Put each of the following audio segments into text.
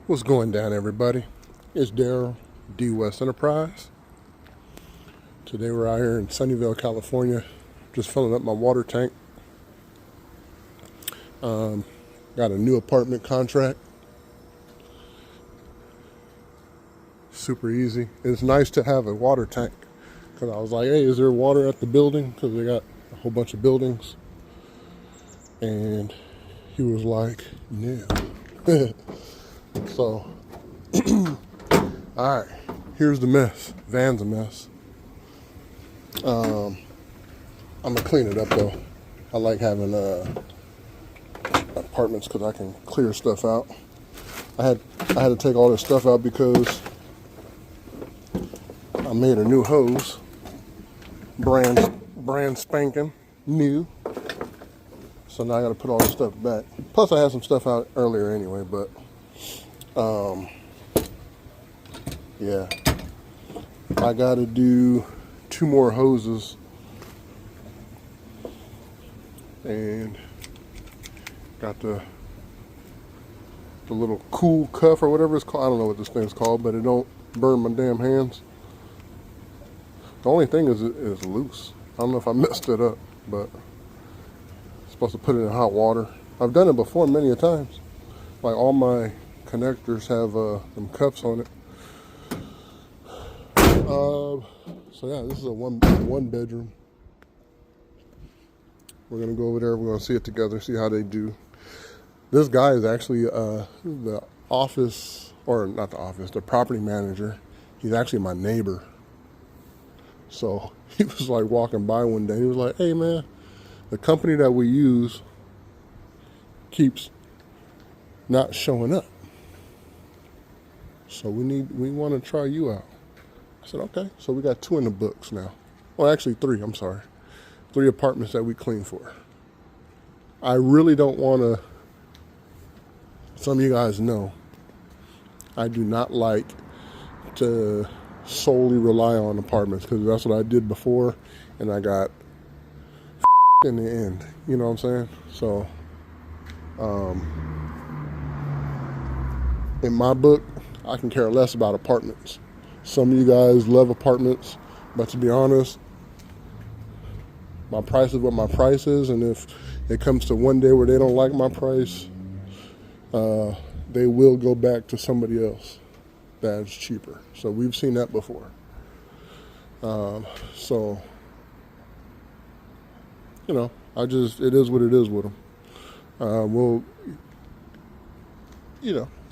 What's going down, everybody? It's Daryl, DWES Enterprise. Today we're out here in Sunnyvale, California, just filling up my water tank. Got a new apartment contract. Super easy. It's nice to have a water tank because I was like, hey, is there water at the building? Because they got a whole bunch of buildings. And he was like, no. So, all right, here's the mess. Van's a mess. I'm gonna clean it up though. I like having apartments because I can clear stuff out. I had to take all this stuff out because I made a new hose, brand spanking new. So now I got to put all this stuff back. Plus I had some stuff out earlier anyway, but yeah, I got to do 2 more hoses and got the little cool cuff or whatever it's called. I don't know what this thing's called, but it don't burn my damn hands. The only thing is loose. I don't know if I messed it up, but I'm supposed to put it in hot water. I've done it before many a times. Like all my connectors have them cuffs on it. So yeah, this is a one bedroom. We're gonna go over there. We're gonna see it together, see how they do. This guy is actually the office, or not the office, the property manager. He's actually my neighbor. So he was like walking by one day. He was like, "Hey man, the company that we use keeps not showing up. So we want to try you out." I said, okay. So we got 2 in the books now. Well, actually 3, I'm sorry. 3 apartments that we clean for. I really don't want to, some of you guys know, I do not like to solely rely on apartments because that's what I did before and I got in the end. You know what I'm saying? So, in my book, I can care less about apartments. Some of you guys love apartments, but to be honest, my price is what my price is, and if it comes to one day where they don't like my price, they will go back to somebody else that's cheaper. So we've seen that before. So, you know, it is what it is with them.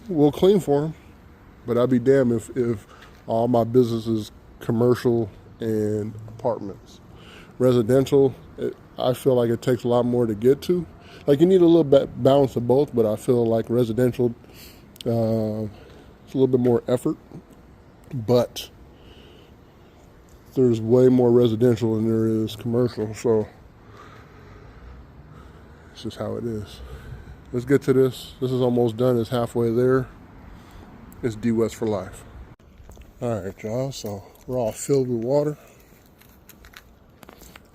We'll clean for them, but I'd be damned if all my business is commercial and apartments. Residential, I feel like it takes a lot more to get to. Like you need a little bit balance of both, but I feel like residential, it's a little bit more effort, but there's way more residential than there is commercial, so it's just how it is. Let's get to this. This is almost done. It's halfway there. It's DWES for life. All right, y'all, so we're all filled with water.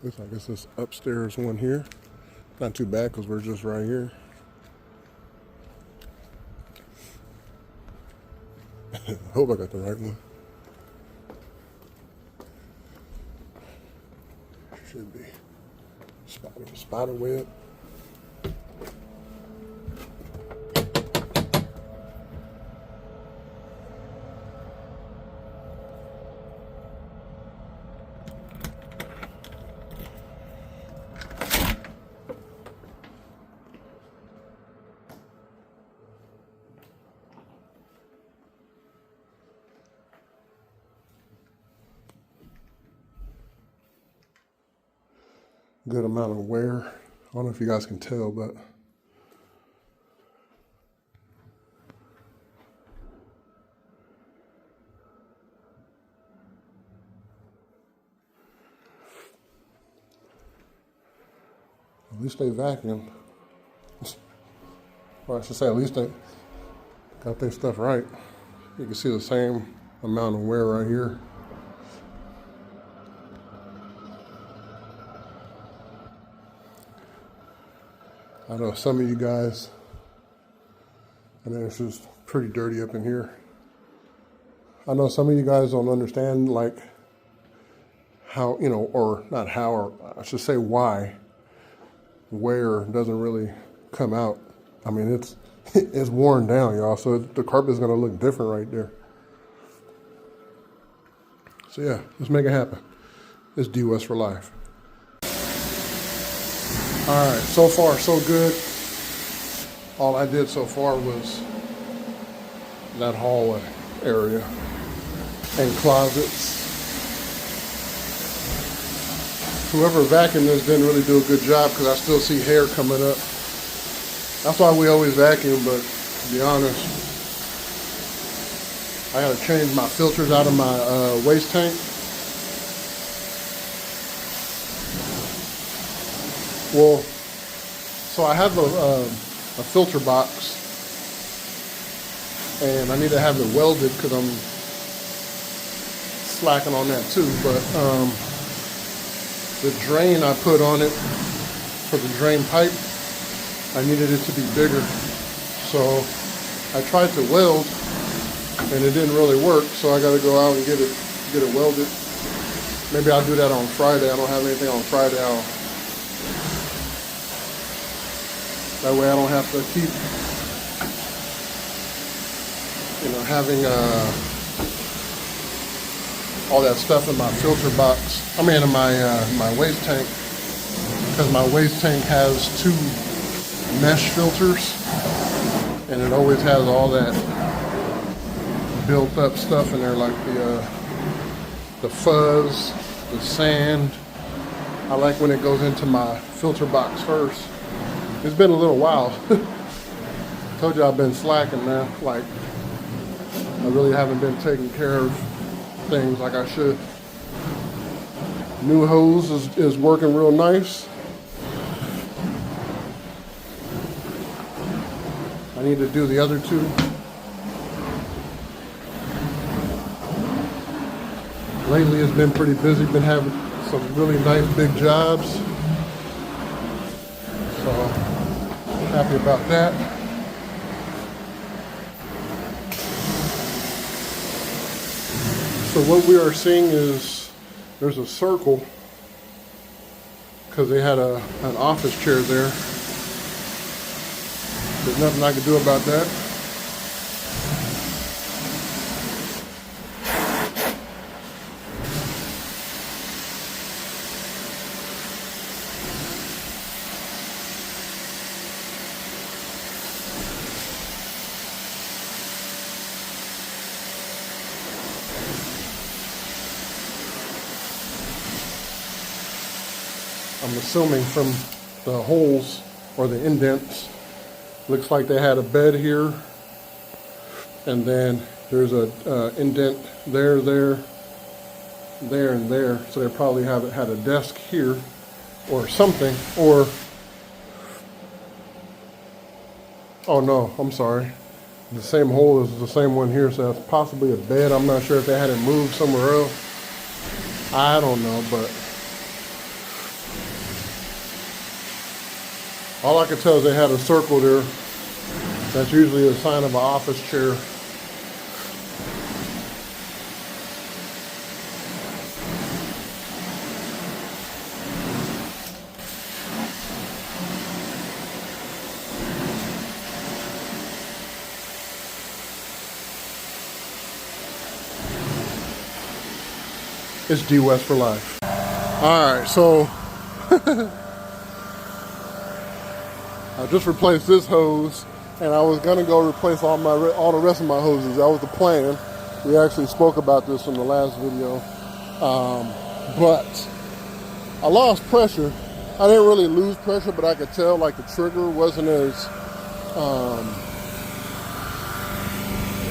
Looks like it's this upstairs one here. Not too bad because we're just right here. I hope I got the right one. Should be. Spider web. Good amount of wear. I don't know if you guys can tell, but at least they vacuumed. Or I should say, at least they got their stuff right. You can see the same amount of wear right here. I know some of you guys, and then it's just pretty dirty up in here. I know some of you guys don't understand like how, you know, or not how, or I should say why wear doesn't really come out. I mean, it's worn down, y'all, so the carpet's gonna look different right there. So yeah, let's make it happen. It's DWES for life. All right, so far so good. All I did so far was that hallway area and closets. Whoever vacuumed this didn't really do a good job because I still see hair coming up. That's why we always vacuum, but to be honest, I gotta change my filters out of my waste tank. Well, so I have a filter box, and I need to have it welded because I'm slacking on that too. But the drain I put on it for the drain pipe, I needed it to be bigger. So I tried to weld, and it didn't really work. So I got to go out and get it welded. Maybe I'll do that on Friday. I don't have anything on Friday. That way I don't have to keep, you know, having all that stuff in my filter box. I mean, in my waste tank, because my waste tank has 2 mesh filters, and it always has all that built up stuff in there, like the fuzz, the sand. I like when it goes into my filter box first. It's been a little while. Told you I've been slacking, man. Like, I really haven't been taking care of things like I should. New hose is working real nice. I need to do the other 2. Lately it's been pretty busy. Been having some really nice big jobs. So happy about that. So what we are seeing is there's a circle because they had an office chair there. There's nothing I can do about that. I'm assuming from the holes or the indents, looks like they had a bed here, and then there's a indent there, and there. So they probably had a desk here or something, or, oh no, I'm sorry. The same hole is the same one here, so that's possibly a bed. I'm not sure if they had it moved somewhere else. I don't know, but all I could tell is they had a circle there. That's usually a sign of an office chair. It's DWES for life. All right, so I just replaced this hose, and I was gonna go replace all the rest of my hoses. That was the plan. We actually spoke about this in the last video, but I lost pressure. I didn't really lose pressure, but I could tell like the trigger wasn't as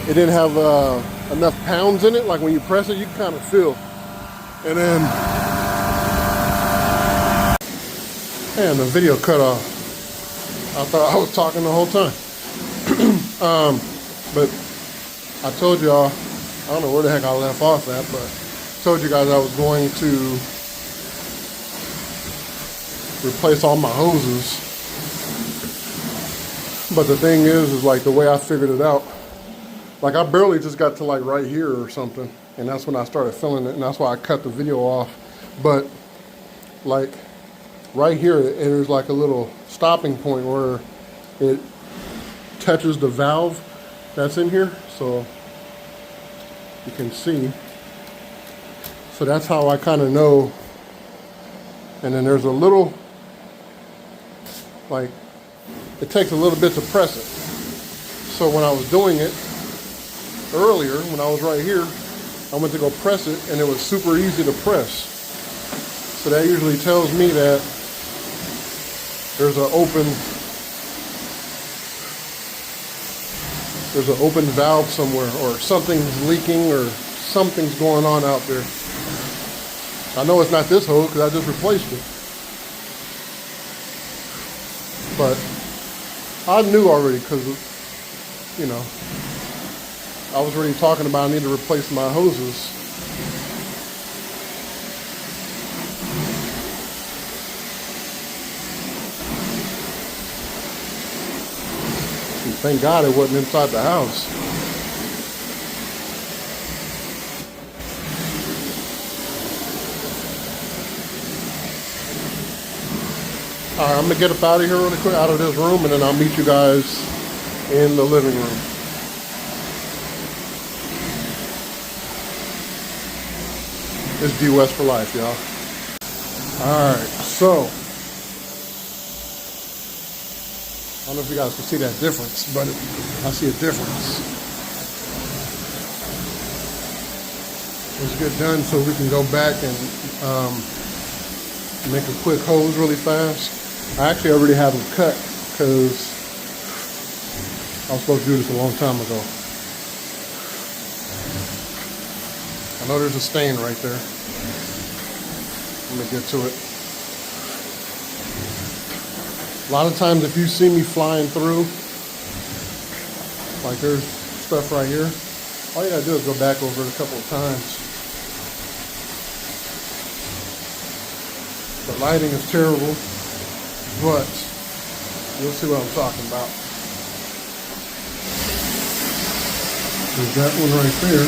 it didn't have enough pounds in it. Like when you press it, you can kind of feel. And then, and the video cut off. I thought I was talking the whole time. But I told y'all, I don't know where the heck I left off at, but I told you guys I was going to replace all my hoses. But the thing is like the way I figured it out Like I barely just got to like right here or something, and that's when I started feeling it, and that's why I cut the video off. But like right here, there's like a little stopping point where it touches the valve that's in here, so you can see. So that's how I kind of know. And then there's a little, like, it takes a little bit to press it. So when I was doing it earlier, when I was right here, I went to go press it and it was super easy to press. So that usually tells me that there's an open valve somewhere, or something's leaking, or something's going on out there. I know it's not this hose because I just replaced it. But I knew already because, you know, I was already talking about I need to replace my hoses. And thank God it wasn't inside the house. All right, I'm gonna get up out of here really quick, out of this room, and then I'll meet you guys in the living room. It's DWES for life, y'all. All right, so I don't know if you guys can see that difference, but I see a difference. Let's get done so we can go back and make a quick hose really fast. I actually already have them cut because I was supposed to do this a long time ago. I know there's a stain right there. Let me get to it. A lot of times if you see me flying through, like there's stuff right here, all you gotta do is go back over it a couple of times. The lighting is terrible, but you'll see what I'm talking about. There's that one right there.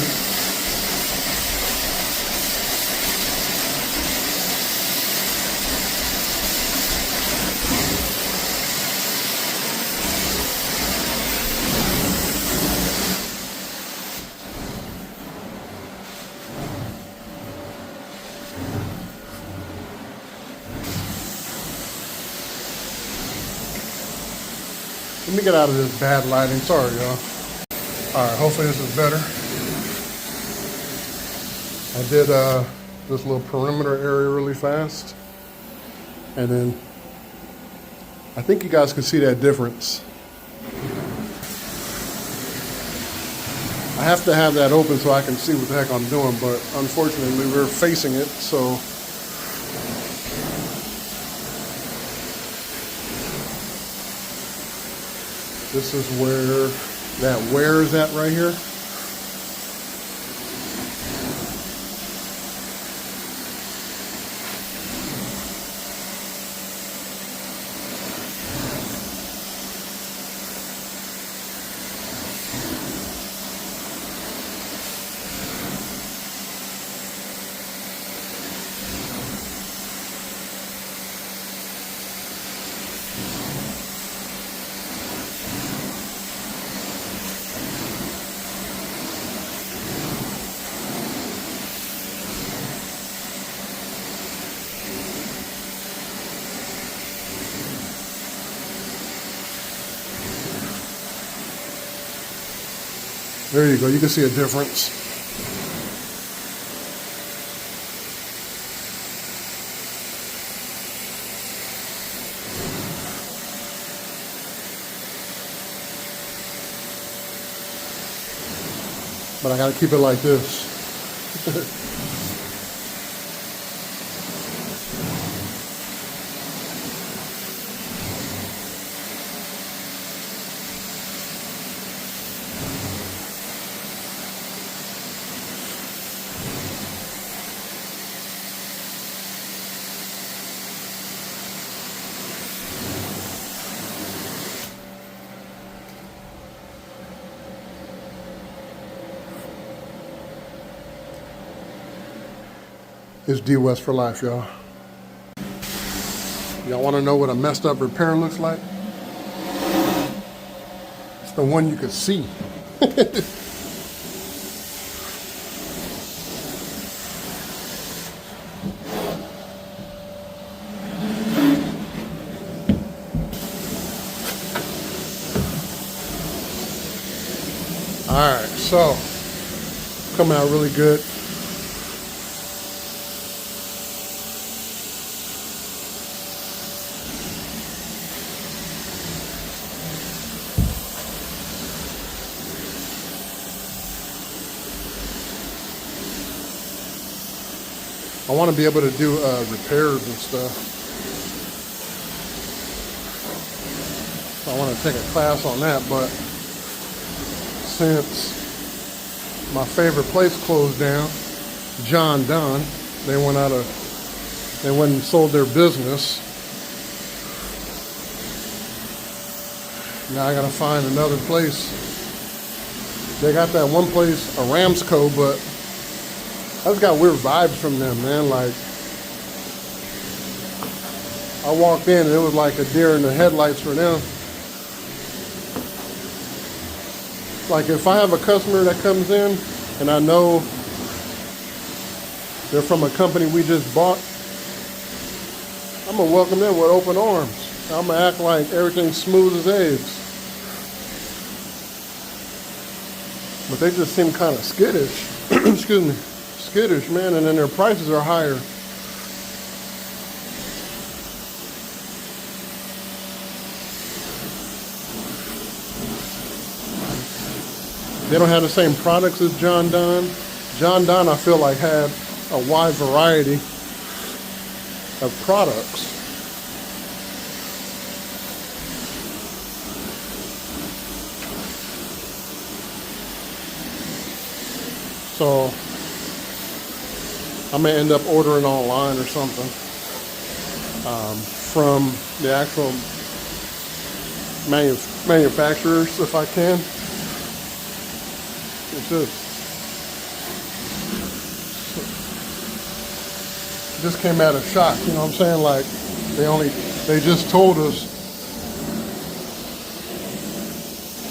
Let me get out of this bad lighting. Sorry, y'all. All right, hopefully this is better. I did this little perimeter area really fast. And then I think you guys can see that difference. I have to have that open so I can see what the heck I'm doing, but unfortunately we're facing it, so this is where that wear is at right here. There you go, you can see a difference. But I gotta keep it like this. It's DWES for life, y'all. Y'all want to know what a messed up repair looks like? It's the one you could see. All right, so coming out really good. I want to be able to do repairs and stuff. I want to take a class on that, but since my favorite place closed down, John Don, they went and sold their business. Now I gotta find another place. They got that one place, Aramco, but I just got weird vibes from them, man. Like, I walked in and it was like a deer in the headlights for them. Like, if I have a customer that comes in and I know they're from a company we just bought, I'm gonna welcome them with open arms. I'm gonna act like everything's smooth as eggs. But they just seem kind of skittish. Excuse me. Skittish, man, and then their prices are higher. They don't have the same products as John Don. John Don, I feel like, had a wide variety of products. So I may end up ordering online or something from the actual manufacturers if I can. It just came out of shock, you know what I'm saying? Like, they just told us,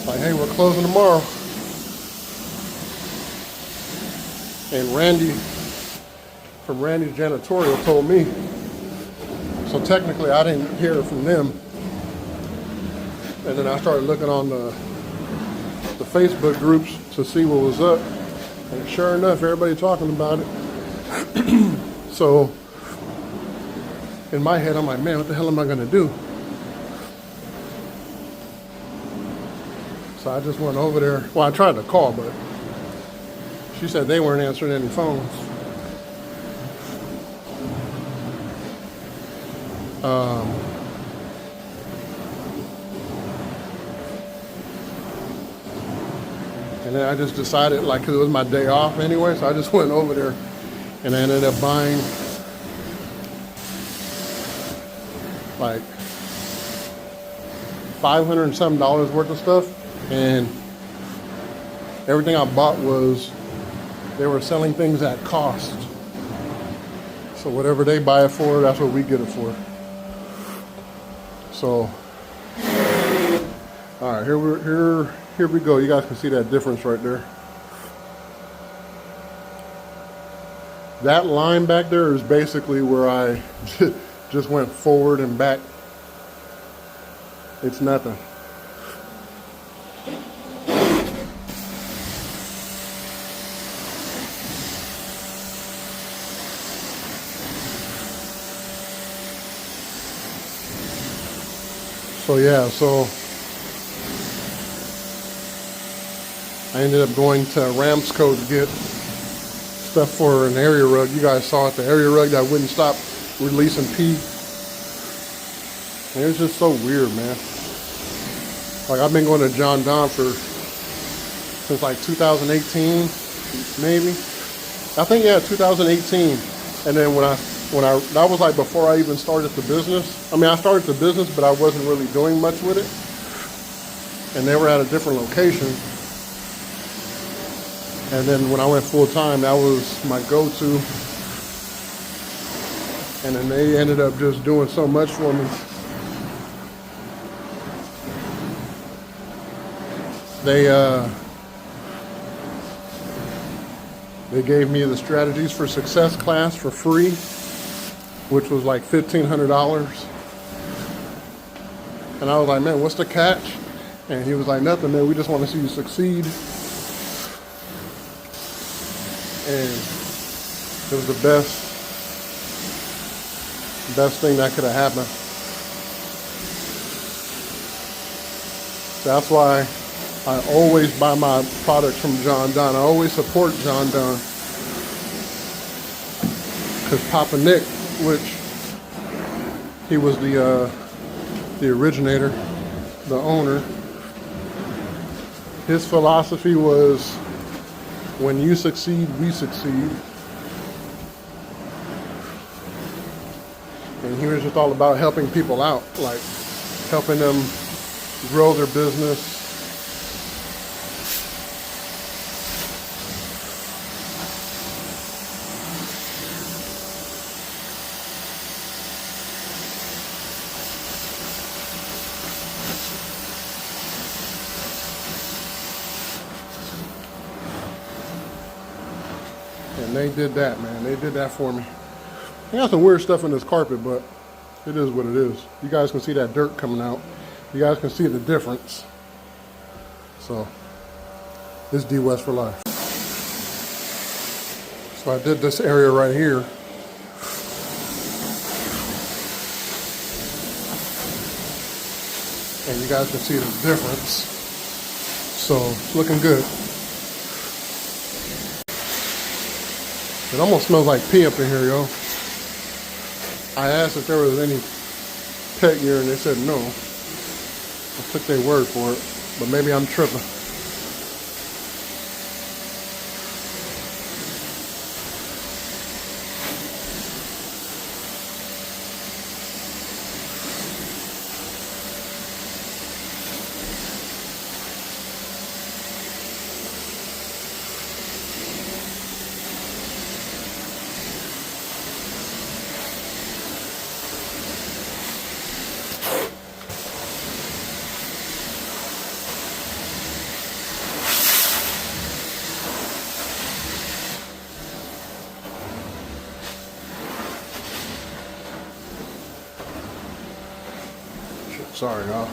like, hey, we're closing tomorrow. And Randy from Randy's Janitorial told me. So technically I didn't hear from them. And then I started looking on the Facebook groups to see what was up. And sure enough, everybody talking about it. So in my head, I'm like, man, what the hell am I gonna do? So I just went over there. Well, I tried to call, but she said they weren't answering any phones. And then I just decided, like, 'cause it was my day off anyway, so I just went over there and I ended up buying like $500 and something worth of stuff. And everything I bought was, they were selling things at cost. So whatever they buy it for, that's what we get it for. So, all right, here we go. You guys can see that difference right there. That line back there is basically where I just went forward and back. It's nothing. So yeah, so I ended up going to Aramco to get stuff for an area rug. You guys saw it, the area rug that wouldn't stop releasing pee. And it was just so weird, man. Like, I've been going to John Don since like 2018, maybe. I think, yeah, 2018. And then that was like before I even started the business. I mean, I started the business, but I wasn't really doing much with it. And they were at a different location. And then when I went full time, that was my go-to. And then they ended up just doing so much for me. They gave me the Strategies for Success class for free, which was like $1,500. And I was like, man, what's the catch? And he was like, nothing, man, we just want to see you succeed. And it was the best thing that could have happened. That's why I always buy my products from John Dunn. I always support John Dunn. Because Papa Nick, which he was the originator, the owner, his philosophy was, when you succeed, we succeed. And he was just all about helping people out, like helping them grow their business. And they did that, man. They did that for me. I got some weird stuff in this carpet, but it is what it is. You guys can see that dirt coming out. You guys can see the difference. So, this DWES for life. So I did this area right here. And you guys can see the difference. So, it's looking good. It almost smells like pee up in here, yo. I asked if there was any pet urine, they said no. I took their word for it, but maybe I'm tripping. Sorry, y'all.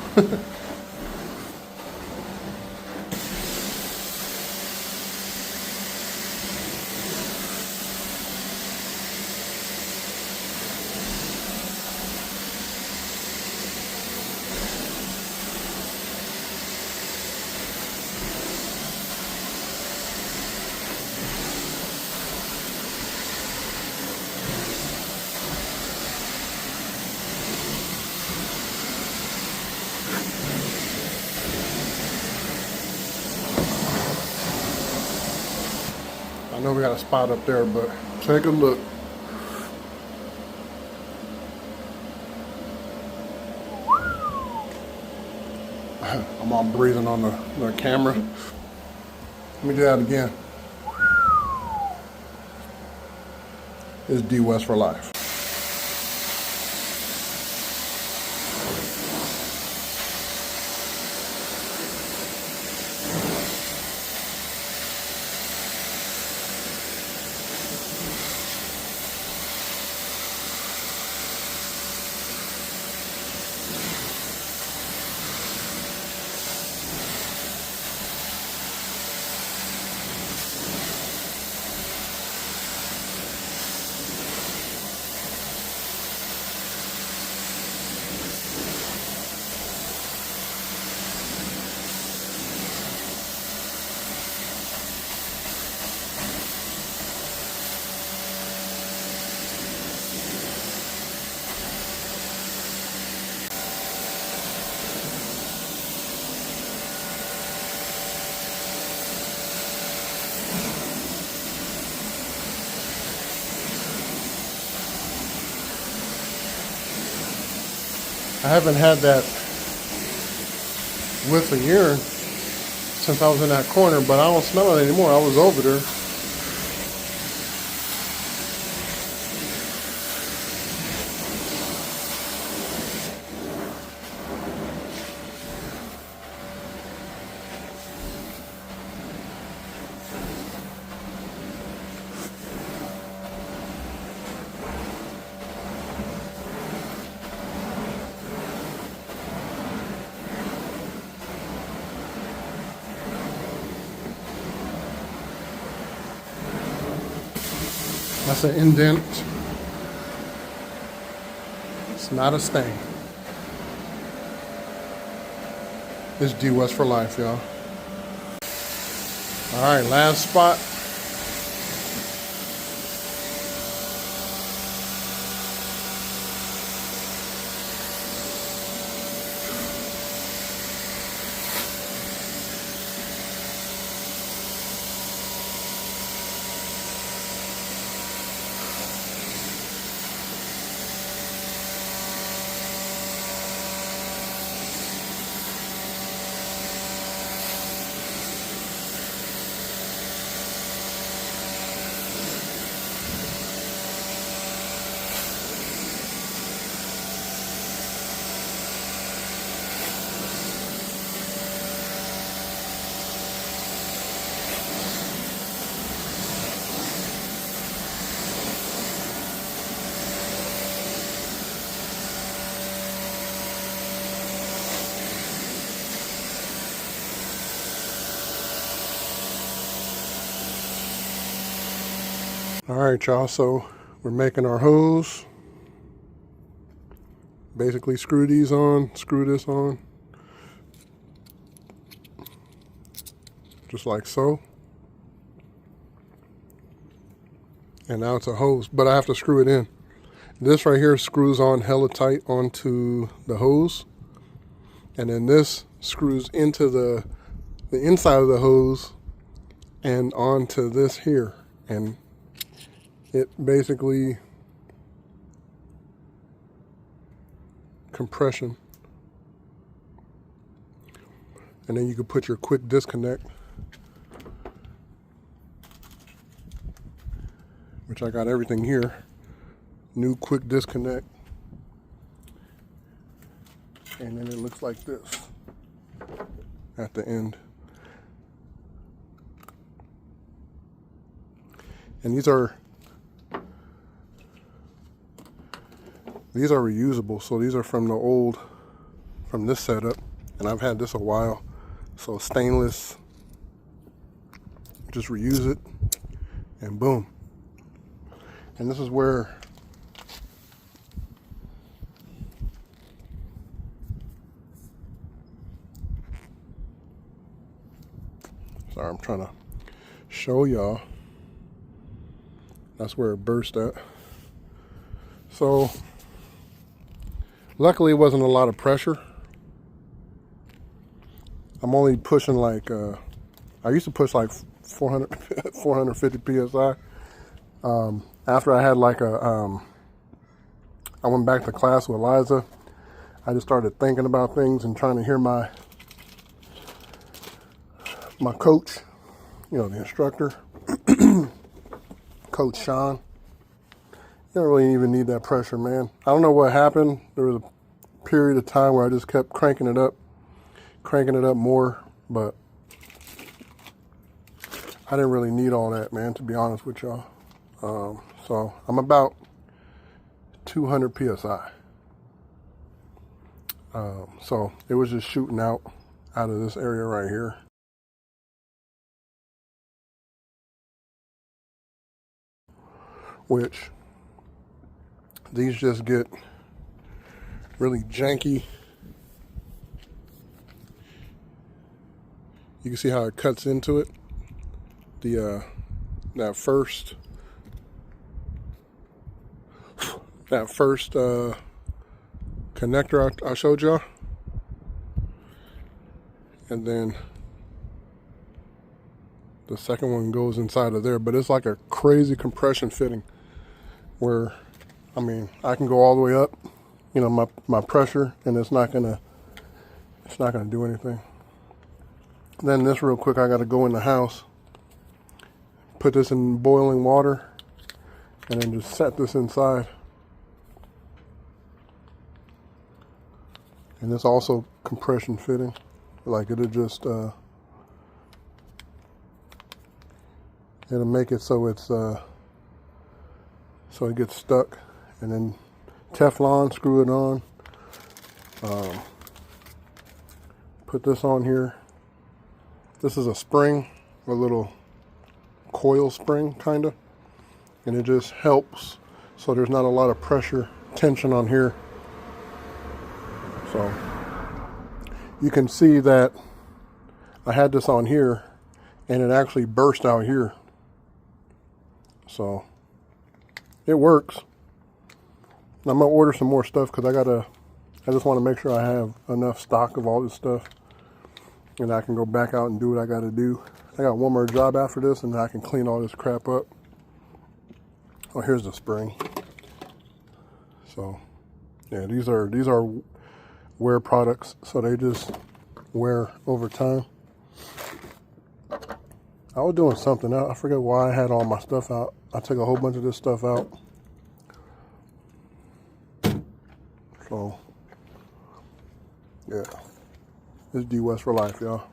I know we got a spot up there, but take a look. I'm all breathing on the camera. Let me do that again. It's DWES for life. I haven't had that whiff of urine since I was in that corner, but I don't smell it anymore. I was over there. That's an indent. It's not a stain. It's DWES for life, y'all. All right, last spot. All right, y'all, so we're making our hose. Basically screw these on, screw this on. Just like so. And now it's a hose, but I have to screw it in. This right here screws on hella tight onto the hose. And then this screws into the inside of the hose and onto this here. And it basically compression. And then you can put your quick disconnect, which I got everything here. New quick disconnect. And then it looks like this at the end. And these are reusable, so these are from this setup, and I've had this a while. So stainless, just reuse it, and boom. And this is where sorry, I'm trying to show y'all. That's where it burst at. So luckily it wasn't a lot of pressure. I'm only pushing like, I used to push like 450 PSI. After I had like I went back to class with Eliza, I just started thinking about things and trying to hear my coach, the instructor, Coach Sean. You don't really even need that pressure, man. I don't know what happened. There was a period of time where I just kept cranking it up more, but I didn't really need all that, man, to be honest with y'all. So I'm about 200 PSI. So it was just shooting out of this area right here. Which these just get really janky. You can see how it cuts into it. That first connector I showed y'all, and then the second one goes inside of there. But it's like a crazy compression fitting, where I mean I can go all the way up, my pressure, and it's not gonna do anything. Then this real quick, I got to go in the house, put this in boiling water, and then just set this inside. And this also compression fitting, like it'll just it'll make it so it's so it gets stuck, and then Teflon, screw it on. Put this on here. This is a spring, a little coil spring, kind of. and it just helps so there's not a lot of pressure, tension on here. So you can see that I had this on here and it actually burst out here. So it works. I'm gonna order some more stuff because I just want to make sure I have enough stock of all this stuff and I can go back out and do what I got to do. I got one more job after this and then I can clean all this crap up. Oh, here's the spring. So yeah, these are wear products, so they just wear over time. I was doing something out. I forget why I had all my stuff out. I took a whole bunch of this stuff out. So yeah, it's DWES for life, y'all.